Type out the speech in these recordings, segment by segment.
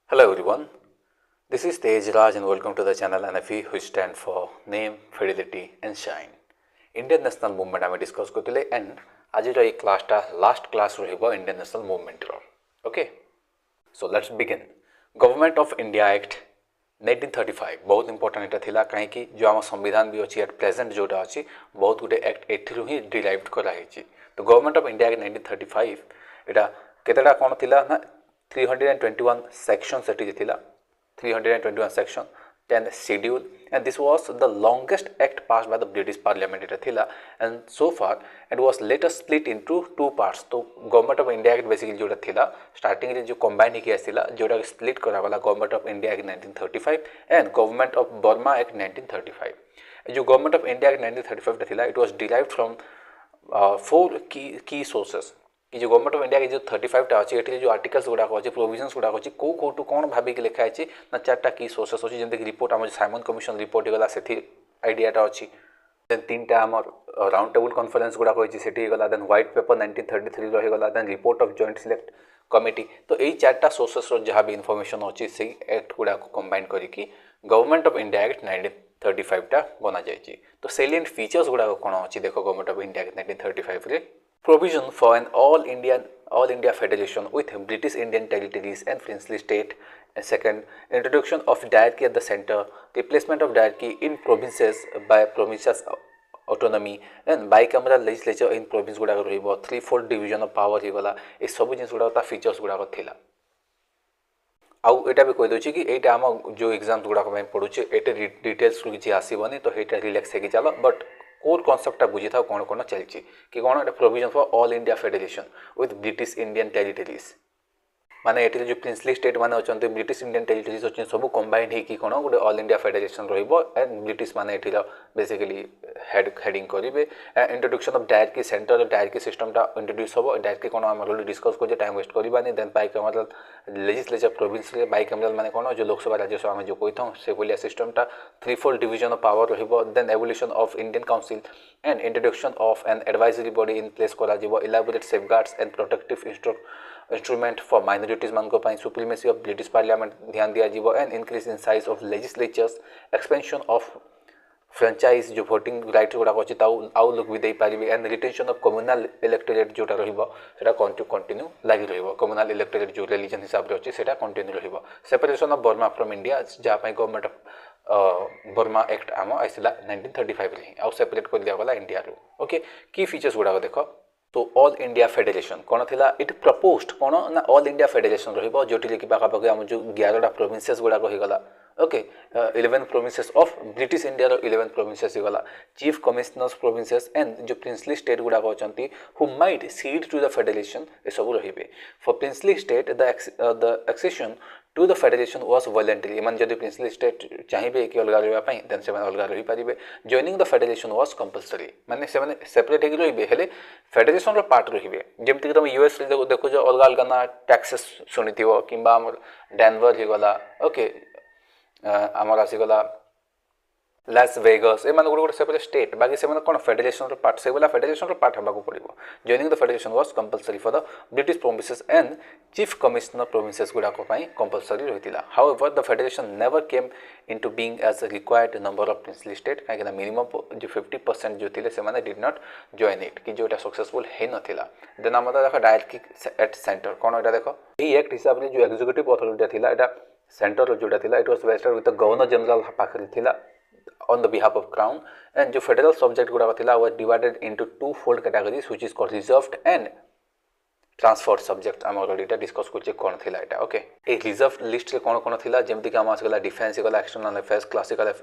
Hello everyone, this is Tej Raj and welcome to the channel NFE which stand for Name, Fidelity and Shine. Indian National Movement आम discuss करते and आज ये क्लासटा last class रहिबो Indian national movement रो okay so let's begin government of India act 1935 बहुत important एटा थिला काहे कि जो आम संविधान भी अछि एट प्रेजेंट जोटा अछि बहुत गुटे एक्ट एथिरु ही डिराइव्ड करा हिची तो गवर्नमेंट ऑफ इंडिया एक्ट 1935 एटा केतेटा कोन थिला ना 321 sections it is 321 section 10 schedule and this was the longest act passed by the British Parliament it thila and so far it was later split into two parts तो government of India act basically जोटा थिला starting रे जो combine होके आसिला जोटा split करा वाला government of India act 1935 and government of Burma act 1935 जो गवर्नमेंट ऑफ इंडिया एक्ट 1935 थिला it was derived from four की सोर्सेस कि जो गवर्नमेंट ऑफ इंडिया के जो 35 टा अच्छी जो आर्टिकल्स गुड़ाक अच्छे प्रोविजन्स गुड़ाक अच्छी कौ कौटू कौन भाविक लिखाई ना चार्टा की सोर्सेस अच्छी जमीक रिपोर्ट आम साइमन कमिशन रिपोर्ट होगा से आइडियाटा अच्छी देन तीन टा आम राउंड टेबल कॉन्फ्रेंस गुड़ाक अच्छी गला देन व्हाइट पेपर 1933 रहीगला then report of joint select committee तो यही चार्टा सोर्सेस जहाँ भी इनफॉरमेशन अच्छी से एक्ट गुड़ाक कंबाइन करके गवर्नमेंट ऑफ इंडिया एक्ट 1935 टा बना जाए तो सेलिएंट फीचर्स गुड़ाक कौन अच्छी देखो गवर्नमेंट ऑफ इंडिया एक्ट 1935 रे provision for an all India federation with British Indian territories and princely state. And second, introduction of diarchy at the center, replacement of diarchy in provinces by provincial autonomy and bicameral legislature in province गुड़ाक रहिबो 3/4 division of power हिगला ए सब जिनिस गुड़ाक ता features गुड़ाक थिला आउ एटा भी कहि दोछि कि एटा हम जो एग्जाम गुड़ाक में पढुचे एटे डिटेल्स किछि आसीबनी तो एटा रिलैक्स हेकि चलो बट कोर कॉन्सेप्टा बुझी था कौन कौन चलती कि कौन एटा provision for all India federation with British Indian territories माने एटी जो प्रिंसली स्टेट माने अछंते ब्रिटिश इंडियन टेरिटरीज अछन सब कंबाइंड हे कि कोन गोटे ऑल इंडिया फेडरेशन रहिबो एंड ब्रिटिश माने एटी बेसिकली हेडिंग करिवे introduction of dyarchy centre dyarchy system टा इंट्रोड्यूस होबो डायरकी कोन हम ऑलरेडी डिस्कस को टाइम वेस्ट करबानी देन बाइकैमरल लेजिस्लेचर प्रोविंस रे बाइकैमरल माने कोन जो लोकसभा राज्यसभा में जो कहिथौ से बोलिया सिस्टम टा 3/4 डिवीजन ऑफ पावर रहिबो then evolution of Indian council and introduction of an advisory body in place करा जिवो elaborate safeguards and protective instrument for minorities मान को सुप्रीमेसी ऑफ ब्रिटिश पार्लियामेंट ध्यान दिया जीवो and increase in size of legislatures expansion of franchise जो voting right गुड़ाक अच्छी आउ लोक भी दे पारे and retention of communal electorate जोटा रहा कंटिन्यू लगी रही कम्युनाल इलेक्टोरेट जो रिलीजन हिसाब से अच्छी से कंटिन्यू रही separation of Burma from India जहाँ गवर्नमेंट ऑफ बर्मा एक्ट आम आसला 1935 रे आउ सेपरेट कर दिया गला इंडिया रू ओके की फीचर्स गुड़ाक देख तो ऑल इंडिया फेडरेशन कौन थिला इट प्रपोज्ड कौन ना ऑल इंडिया फेडरेशन रहिबो जोटी कि पाखापाखि आम जो 11टा प्रोविंसेस गुड़ाक होगला okay 11 provinces of British India 11 provinces होगला चीफ कमिश्नर्स प्रोविंसेस एंड जो प्रिंसली स्टेट गुड़ाक अछंती who might cede to the federation ए सब रहिबे for princely state the accession to the federation was voluntary मान जदि प्रिंसली स्टेट चाहिए कि अलग रहा देन से अलग रही पारे joining the federation was compulsory माने से सेपरेट हो रही हेले फेडरेशन रो पार्ट रही जमती तुम यूएस देखो जो अलग अलग ना टैक्सेस शुणी कि डेनवर होगला ओके आमर आसीगला लास वेगस ए माने गोटे सेपरेट स्टेट बाकी से कौन फेडरेशन पार्ट से फेडरेशन पार्ट होगा पड़ो joining the federation was compulsory for the British provinces and chief commissioner provinces गुड़ाक कंपलसरी रही however the federation never came into being as a required number of princely state कहीं minimum जो 50% जो थे से did not join it कि जो successful है नाला देन आम देख डायरेक्टली एट सेंटर कौन यहाँ देख ये एक्ट हिसाब से जो एग्जीक्यूटिव अथॉरिटी था यहाँ सेंटर जोटा था it was vested with the governor general पाखे था on the behalf of crown and जो federal subject गुड़ा थिला was divided into two-fold categories which is called reserved and transferred subject आम ऑलरेडी डिस्कस करछे कोन थिला एटा ओके ए रिजर्व लिस्ट रे कोन कोन थिला जेमति कि आम आसगला डिफेंस गला external affairs classical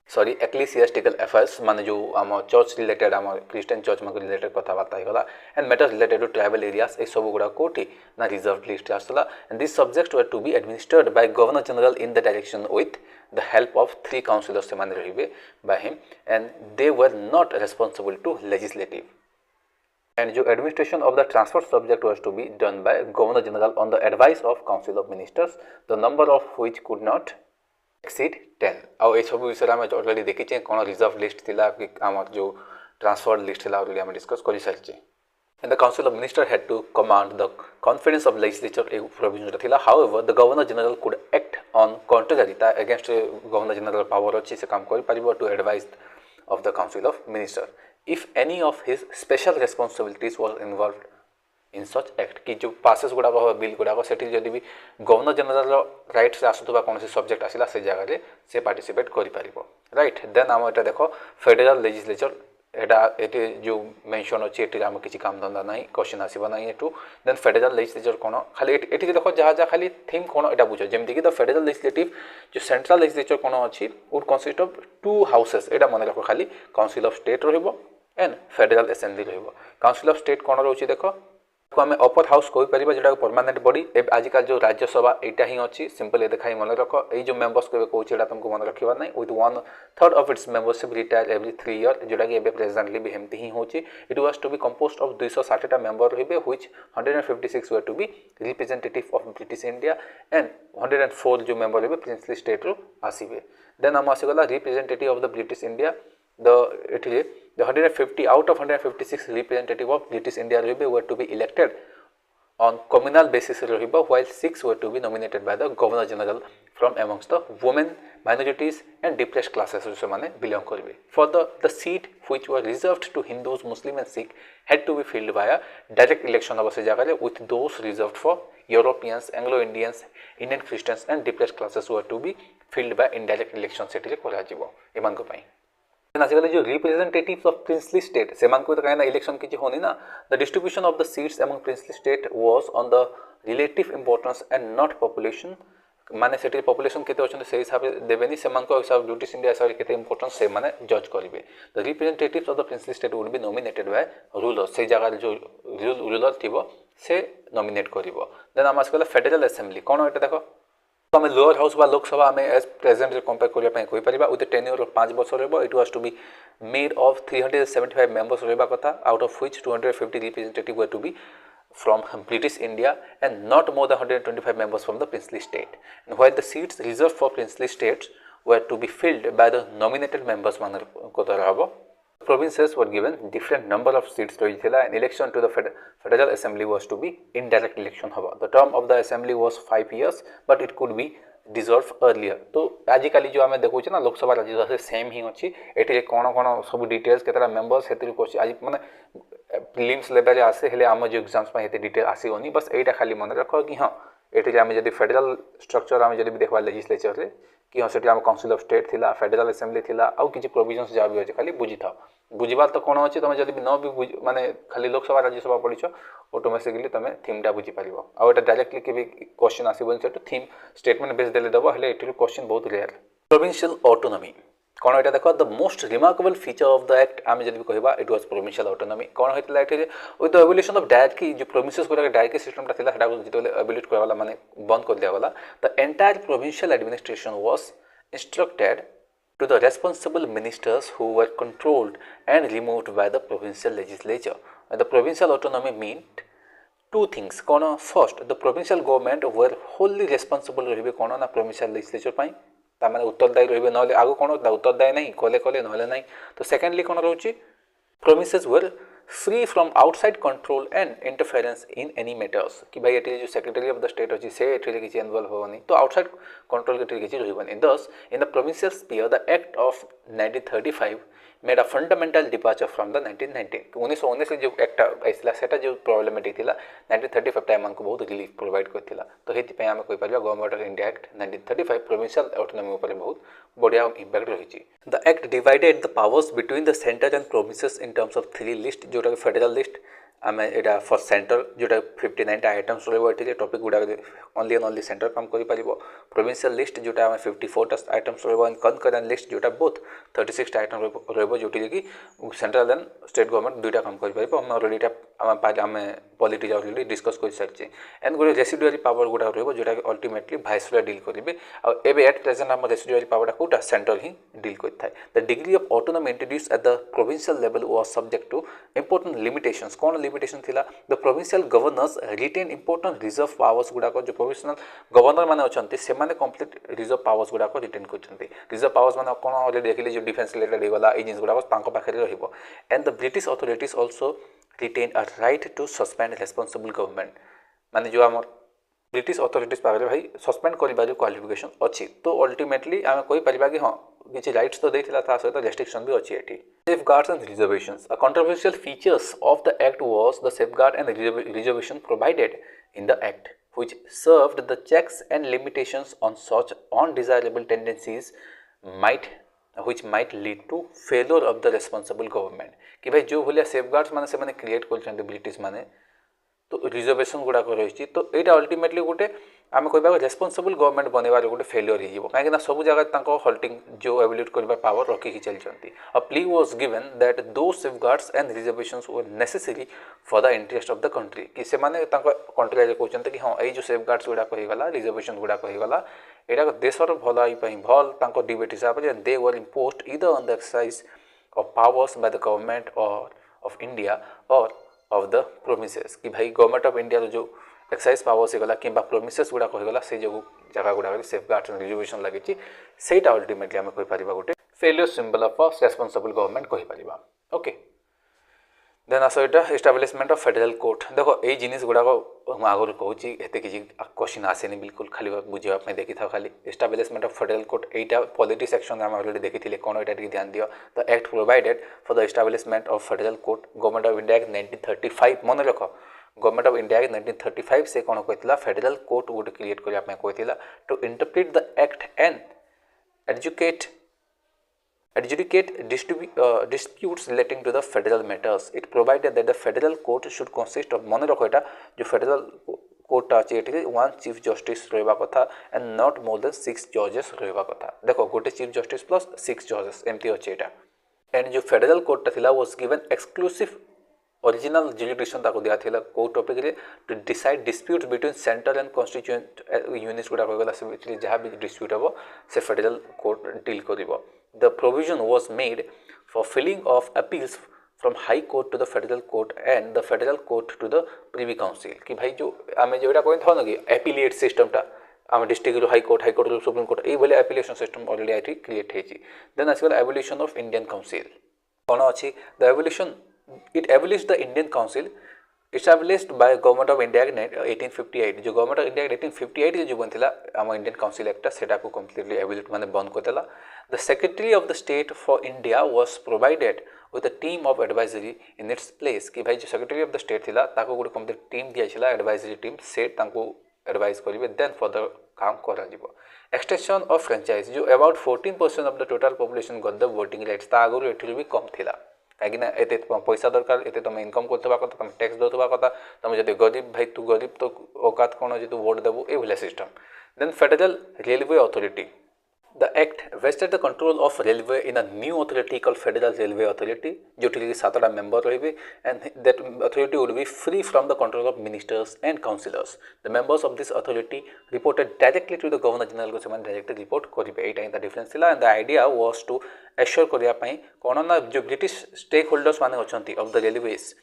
sorry ecclesiastical affairs माने जो आम चर्च रिलेटेड आम क्रिश्चियन चर्च में रिलेटेड कथबार्ता होगा and matter related to tribal areas ए सब गुड़ा कोठी ना रिजर्व लिस्ट आसला and this subjects were to be administered by governor general in the direction with the help of 3 councillors से मान रही by him and they were not responsible to legislative and जो administration of the transfer subject was to be done by governor general on the advice of council of ministers the number of which could not exceed 10 आउ ए सब विषय में already देखी कौन reserve list थिला कि आम जो ट्रांसफर लिस्ट थिला ऑलरेडी हम डिस्कस कर सारी and the Council of Ministers had to command the confidence of legislature provision thila. However, the Governor General could act on contrary against Governor General power अच्छी से काम कर पारिबो to advise of the Council of Ministers if any of his special responsibilities was involved in such act कि जो passes गुड़ा bill गुड़ा सेठी जदि भी गवर्नर जनरल राइट से आसुवा कौन सब्जेक्ट आसला से जगह से पार्टिसिपेट कर पारिबो राइट देन आम एटा देखो फेडरल लेजिस्लेचर एटा एटी जो मेंशन अछि एटी हम किछि काम धंदा नाही क्वेश्चन आसीबा नाही एटू देन फेडरल लेजिस्लेचर कोन खाली एटी देखो जहा जहा खाली थीम कोन एटा बुझो जेमति कि द फेडरल लेजिस्लेटिव जो सेंट्रल लेजिस्लेचर कोन अछि would consist of two houses एटा मन रखो खाली काउंसिल ऑफ स्टेट रहइबो एंड फेडरल असेंबली रहइबो काउंसिल ऑफ स्टेट कोन रहउछि देखो को आम अपर हाउस कही पार जोटा परमानेंट बॉडी आजिकल जो राज्यसभा यहाँ ही अच्छी सिंपल देखा मन रख ये जो मेंबर्स को कहे तुमको मन रखा ना with 1/3 of its membership retire every 3 year जोटा कि प्रेजेंटली भी एमती ही होची it was to be composed of 260 member रही which 156 were to be representative of British India and 104 जो मेंबर रही प्रिंसली स्टेट रू आसीबे देन आम आसीगला representative of the British India the 150 out of 156 representative of British India were to be elected on communal basis while 6 were to be nominated by the Governor General from amongst the women, minorities and depressed classes who belong karibe. For the seat which were reserved to Hindus, Muslims and Sikh had to be filled by a direct election with those reserved for Europeans, Anglo-Indians, Indian Christians and depressed classes who were to be filled by indirect election सेठी करा जिवो एमान को पई आजिकल जो representatives of princely state से को तो कहीं इलेक्शन किसी होनी ना the distribution of the seats among princely state was on the relative importance and not population माने सेठी पॉपुलेशन केते अछन से हिसाब देबेनी सेमान को हिसाब ब्रिटिश इंडिया हिसाब केते इंपोर्टेंस से माने जज करिवे the representatives of the princely state would be nominated by ruler से जगह जो रूलर थिबो से नॉमिनेट करिवो देन हम आजकल फेडरल असेंबली कोन एटा देखो तो आम लोअर हाउस बा लोकसभा आम एज प्रेजेंट कंपेयर करने विथ टेन्योर ऑफ 5 वर्ष रहा it was to be made of 375 members रहा कथा out of which 250 representative were to be from British India and not more than 125 members from the princely state. And while the seats reserved for princely states were to be filled by the nominated members provinces were given different number of seats and election to the federal assembly was to be indirect election. The term of the assembly was 5 years but it could be dissolved earlier. तो आजिकल जो आम देखो ना Lok Sabha Rajya Sabha same ही अच्छी ये कौन कौन सब डिटेल्स केतरा मेंबर्स से आज माने प्रीलिम्स लेवल आसे हेले आम जो एग्जाम्स में डिटेल आसोनी बस यहाँ खाली मन रख कि हाँ ये आम जब फेडरल स्ट्रक्चर आम जब देखा लेजिस्लेचर कि हाँ से काउंसिल ऑफ स्टेट थिला फेडरल असेंबली थिला आउ किसी प्रोविजन्स जहाँ भी अच्छे खाली बुझी था बुझार तो कौन अच्छे तुम जब न भी माने खाली लोकसभा राज्यसभा पढ़ीच ऑटोमेटिकली तुम थीमटा बुझीपार आउ डायरेक्टली कि क्वेश्चन आसबन से थीम स्टेटमेंट बेस देले दब हेले एठी क्वेश्चन बहुत रेयर प्रोविंशियल ऑटोनॉमी कौन यहाँ देख the most remarkable feature of the act आम जब कहवा इट वाज प्रोविंशियल ऑटोनॉमी कौन होता है with the abolition of directory जो प्रोविंसेस गुड़ा डायरेक्टरी सिस्टम जो एबोलिट कराला माने बंद कर दिया the entire provincial administration was instructed to the responsible ministers who were controlled and removed by the provincial legislature. The provincial autonomy meant two things. First, the provincial government were wholly responsible रहिबे कोन ना provincial legislature पाई ता माने उत्तरदायी रहिबे नले आगो कोन उत्तरदायी नहीं कोले कोले नले नहीं तो सेकेंडली कोन रहउची provinces were free from outside control and interference in any matters कि भाई एटी जो सेक्रेटरी ऑफ द स्टेट अछि से एटी किछि इन्वॉल्व होनी तो आउटसाइड कंट्रोल के किछि रहिबनी thus in the provincial sphere the act of 1935 made a fundamental departure from the 1919 1919 जो एक्ट आइसला सेटा जो प्रॉब्लमेटिक थिला 1935 टाइम हमको बहुत रिलीफ प्रोवाइड करथिला तो हेति पे हम कहि परबा government of India act 1935 provincial autonomy ऊपर बहुत बढ़िया इंपैक्ट रहिछि the act divided the powers between the centre and provinces in terms of 3 list जोटा फेडरल लिस्ट आम एटा फॉर सेंटर जोटा 59 आइटम्स रही टॉपिक गुड़ा ओनली एंड ओनली सेंटर काम कर प्रोविंशियल लिस्ट जोटा आम 54 आइटम्स रही कनकरेंट लिस्ट जोटा बोथ 36 आइटम रोटी कि सेंट्रल एंड स्टेट गवर्नमेंट दुईटा काम कर ऑलरेडी आम पॉलिटिक्स ऑलरेडी डिस्कस कर सारी एंड गोटे रेसिडुअरी पावर गुड़ा रोटा अल्टीमेटली भाइसरॉय डील करेंगे आबे एट प्रेजेंट आम रेसिडुअरी पावर कोटा सेंटर ही डील करता the degree of autonomy introduce at the provincial level was subject to important limitations कौन लिमिटेशन थिला the provincial governors retain important reserve powers गुड़ा जो प्रोविंशियल गवर्नर माने अछंती से माने कंप्लीट रिजर्व पावर्स गुड़ा रिटेन करछंती रिजर्व पावर्स माने कोन ऑलरेडी देखिले जो डिफेंस रिलेटेड होगला ए जिंस गुड़ा तांको पाखरे रहिबो and the British authorities also retain a right to suspend responsible government माने जो आम ब्रिटिश अथॉरिटीज पाखे भाई सस्पेंड कर क्वालिफिकेशन अच्छी तो अल्टीमेटली आम कही कि हाँ किसी राइट्स तो देता ता सहित रेस्ट्रिक्शन भी अच्छी eighty safeguards and reservations. A controversial features of the act was the safeguard and reservation provided in the act, which served the checks and limitations on such undesirable tendencies which might lead to failure of the responsible government. कि भाई जो भलिया safeguards माने से माने create कर British माने तो reservation गुड़ाक रही तो यहाँ अल्टीमेटली गोटे आम कह रेस्पॉन्सिबल गवर्नमेंट बनवार गोटे फेलियर हो कहीं सब जगह हल्टिंग जो एबिलिट करने पावर रखिकी चलती a plea was given that though safeguards and reservations were necessary for the interest of the country कि से कंट्री कहते कि हाँ ये सेफगार्ड्स गुड़ाक होगा रिजर्वेशन गुड़ाक होगा यहाँ देशर भलाई भल डिबेट हिसाब से they were imposed either on the exercise of powers by the government or of India or of the promises कि भाई गवर्नमेंट ऑफ इंडिया जो एक्सरसाइज पावर्स होगा कि प्रोमिसेस गुड़ाक होगा से जो जगह गुड़ाक सेफगार्ड्स एंड रिजर्वेशन लगी सेटा अल्टीमेटली आम कहीपर गोटे failure symbol of a responsible government कहीपर ओके देन आस यहाँ एस्टाब्लिशमेंट ऑफ फेडरल कोर्ट देखो ये जिनिस गुड़ाक आगुरी कहूँ एत किसी क्वेश्चन आसेनि बिल्कुल खाली बुझापी देखी था खाली एस्टाब्लिशमेंट ऑफ फेडरल कोर्ट यहाँ पॉलिटी सेक्शन आम अलरेडी देखी कौन यहाँ टे ध्यान दियो the act provided for the establishment of federal court government of India act 1935 मन रख गवर्नमेंट ऑफ इंडिया एक्ट 1935 से कौन कहता फेडरल कोर्ट गोटे क्रिएट करने कहता to interpret the act and adjudicate disputes relating to the federal matters. It provided that the federal court should consist of मन रखो यहाँ जो federal court अच्छे ये one chief justice रहा कथा and not more than 6 judges रहा कथा देखो गोटे chief justice plus 6 judges एमती अच्छे यहाँ and जो federal court था was given exclusive original jurisdiction ताको दिया था कोई टॉपिक रे to decide disputes between central and constituent units गुड़ा कहला से जहाँ भी dispute हो से federal court deal करिवो. The provision was made for filing of appeals from High Court to the Federal Court and the Federal Court to the Privy Council कि भाई जो आम जो यहाँ कहते ना कि एपिलेट सिस्टमटा आम district high court supreme court ये एपिलेशन सिस्टम ऑलरेडी आई क्रिएट होती देन आसगला एवोल्यूशन ऑफ इंडियन काउंसिल कौन अच्छी the evolution it abolish the Indian council established by government of India 1858 जो गवर्नमेंट ऑफ इंडिया 1858 जो बनता आम इंडियन काउंसिल एक्टा से कम्प्लीटली एबोलिट माने बंद करदेला the secretary of the state for India was provided with a team of advisory in its place कि भाई जो सेक्रेटरी ऑफ द स्टेट थिला ताको गोटे कम्प्लीट टीम दिया एडवाइजरी टीम से एडवाइज करेंगे देन फर्दर काम करा एक्सटेंशन ऑफ फ्रेंचाइज जो about 14% of the total population got the voting rights आगुरी एठू भी कम थिला कहीं एत पैसा दरकार एत तुम इनकम करवा कथा तुम टैक्स दौवा कथा तुम जब गरीब भाई तू गरीब तो औकात कौन जो तू वोट देवु ये system then federal railway authority the act vested the control of railway in a new authority called federal railway authority जो 7टा मेंबर रही and that authority would be free from the control of ministers and councillors the members of this authority reported directly to the governor general को directly report करेंगे यहाँ difference था and the idea was to ensure करने कौन ना जो British stake holders माने अच्छी of the railways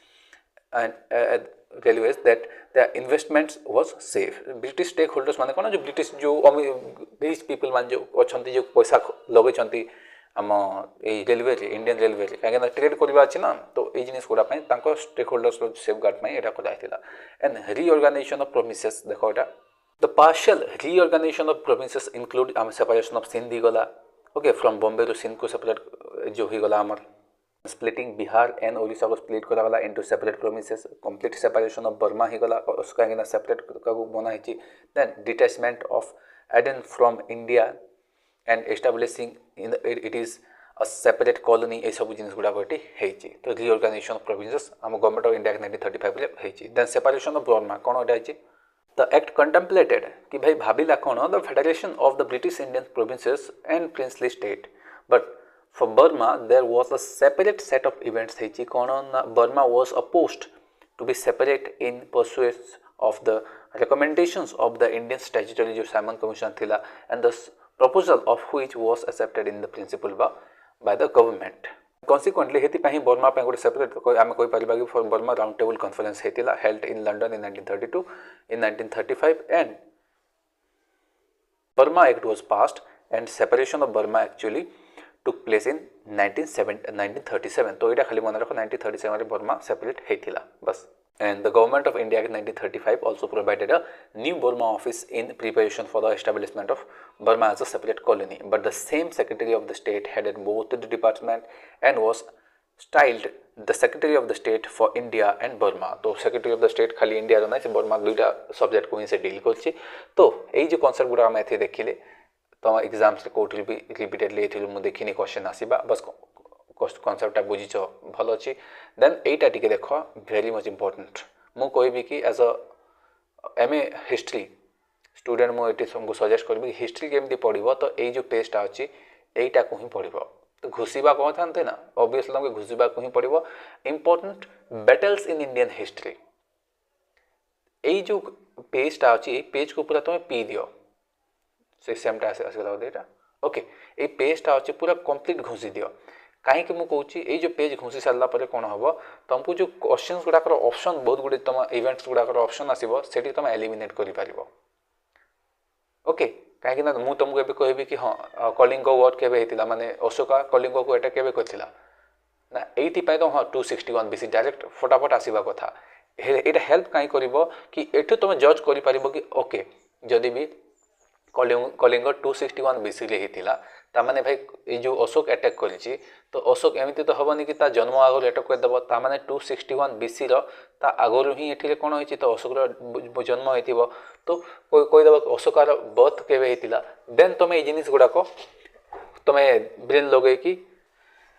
and railways that the investments was safe British stake holders माने कौन जो ब्रिटिश जो रिच पीपल मान जो अच्छा जो पैसा लगे आम ये रेलवे इंडियन रेलवे कहीं ट्रेड करवा अच्छी ना तो ये जिनिस गुड़ा स्टेक होल्डर्स सेफ गार्ड यहाँ कराइला एंड रिऑर्गेनाइजेशन ऑफ प्रोमिसेस देखो यहाँ the partial reorganisation of provinces include आम सेपरेशन ऑफ सिंध गला okay from Bombay to Sindh को सेपरेट जो ही गला आमर स्प्लिटिंग बिहार एंड ओडिशा को स्प्लिट कराला into separate provinces complete separation of Burma ही गला कहीं सेपरेट बनाई then detachment of Aden from India and establishing it is a separate colony ये सब जिन गुड़ाक ये तो रिऑर्गेनाइजेशन ऑफ प्रोविंसेस आम government of India 1935 then separation of Burma कौन यहाँ द एक्ट कंटेम्पलेटेड कि भाई भाविला कौन the federation of the British Indian provinces and princely state but for Burma there was a separate set of events थी कौन Burma was opposed to be separate in pursuance of the recommendations of the Indian statutory जो Simon Commission थिला and the proposal of which was accepted in the principle by the government. Consequently Haiti पाही Burma पे गोटे separate आम कोई परिवार की Burma round table conference हेतीला held in London in 1932 in 1935 and Burma Act was passed and separation of Burma actually took place in 1937 तो यहाँ खाली मन रख 1937 रे बर्मा सेपरेट होता बस and the government of India in 1935 also provided a new Burma office in preparation for the establishment of Burma as a separate colony but the same secretary of the state headed both the department and was styled the secretary of the state for India and Burma तो secretary of the state खाली India रो ना से Burma दुईटा subject को ही से deal करछि तो एई जो कांसेप्ट गुडा हम एथे देखिले तो एग्जाम्स रे कोट भी रिपीटेडली एथिलु मु देखिनी क्वेश्चन आसीबा बस कॉन्सेप्ट बुझीच भल अच्छी देन एटा टिके देख वेरी मच इंपोर्टेंट मु कहबी कि as a MA history student मुझे तुमको सजेस्ट करी हिस्ट्री केमती पढ़ो तो ये जो पेजटा अच्छी यहीटा को ही पढ़ तो घुसवा कौन था ना ऑब्वियसली तुमको घुसवा को ही पढ़ो important battles in Indian history यही जो पेजटा अच्छी पेज को पूरा तुम पी दियो से सेमटा आसगला ओके ये पेजटा अच्छी पूरा कंप्लीट घुसी दियो कहीं मुझे ये जो पेज घुसी सारा कौन हम तुमको जो क्वेश्चन गुड़ाकर ऑप्शन बहुत गुड़े तुम इवेंट्स गुड़ाकर ऑप्शन आसो से तुम एलिमिनेट कर ओके कहीं मुझे तुमको ये कहबी कि हाँ कलिंग वॉर केवे होता माने अशोका कलिंग को एटा केवे करथिला ना ये तो हाँ 261 BC डायरेक्ट फटाफट आसवा कथा ये हेल्प कहीं कर कि एठू तुम जज कर कि ओके जदि भी कलिंग 261 BC रे होता तामाने भाई ये जो अशोक अटैक करी तो अशोक एमती तो हेनी कि जन्म आगु अटैक करदेव तामाने 261 BC ता आगु ही ये कौन होती तो अशोक जन्म हो तो कहीदेव अशोकार बर्थ केवे होता देन तुम ये जिनिस गुड़ाक तुम ब्रेन लगे कि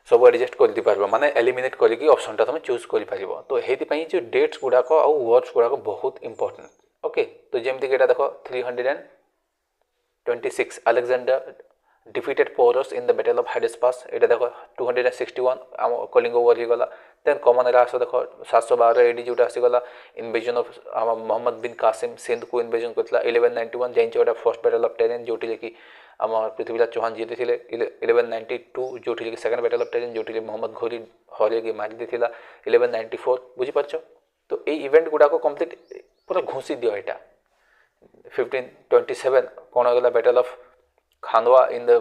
सब एडजस्ट कर पार माने एलिमिनेट करके ऑप्शनटा तुम चूज कर पार तो ये जो डेट्स गुड़ाक आउ वर्ड्स गुड़ाक बहुत इंपोर्टेंट ओके तो जमती कि देख 326 Alexander defeated Porus in the battle of Hydaspes ये देख 261 कलिंग वॉर हो गला देन कॉमन एरा आस देख 712 AD जोटा आसीगला invasion of Mohammad bin Qasim Sindh को इनवेजन करता 1191 जाइन गोटा फर्स्ट बैटल ऑफ टेरेन जोटी कि आम पृथ्वीराज चौहान जीति 1192 जोटी कि second battle of Tarain Mohammad मोहम्मद घोरी हर मारी देता 1194 बुझीपार तो ये इवेंट गुड़ाक कम्प्लीट पूरा घुसी दियो यहाँ 1527 कौन होगा battle of Khanwa in the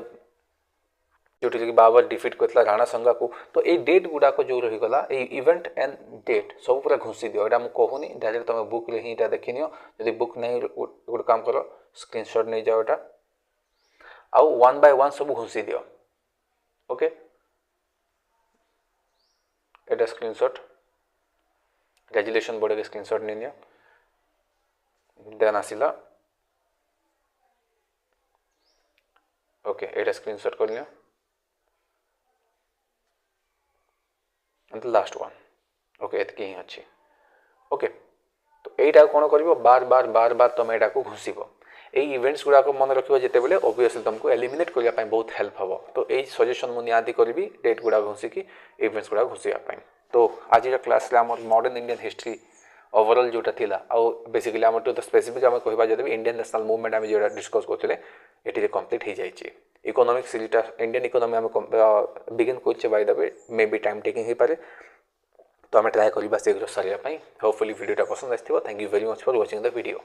जोटी कि बाबर डिफिट करता राणा संगा को तो ये डेट गुड़ाक जो रहीगला इवेंट एंड डेट सब पूरा घुसी दियो यहाँ मुझे कहूनी डायरेक्ट तुम बुक रे ही देखी नियो यदि बुक नहीं गोटे काम कर स्क्रीनशॉट नहीं जाओ यहाँ आउ 1 by 1 सब घुसी दियो ओके एटा स्क्रीनशॉट ग्रेजुलेशन बोर्ड के स्क्रीनशॉट नहीं नियो देन आसिला ओके एटा स्क्रीनशॉट कर लियो and the last one okay एतकी ही अच्छी ओके तो यहीटा कौन कर बार बार बार बार तुम यहाँ को घुसब यही इवेंट्स गुड़ाक मन रखिए जितेबाला ऑब्वियसली तुमको एलिमिनेट करने बहुत हेल्प हम तो यही सजेशन मुझे निहाती करी डेट गुड़ा घुसिकी इवेंट्स गुड़ा घुसापी तो आज class modern Indian history overall जोटा थिला आउ बेसिकली आम तो स्पेसिफिक आम कह जब इंडियन नेशनल मूवमेंट आम जो डिस्कस करते ये कंप्लीट हो जाए इकोनॉमिक्स इंडियन इकोनॉमी आम बिगिन कर by the way may be time taking हो पारे तो आम ट्राए करवा शीघ्र सारे होपफुली वीडियोटा पसंद आसो thank you very much for watching the video.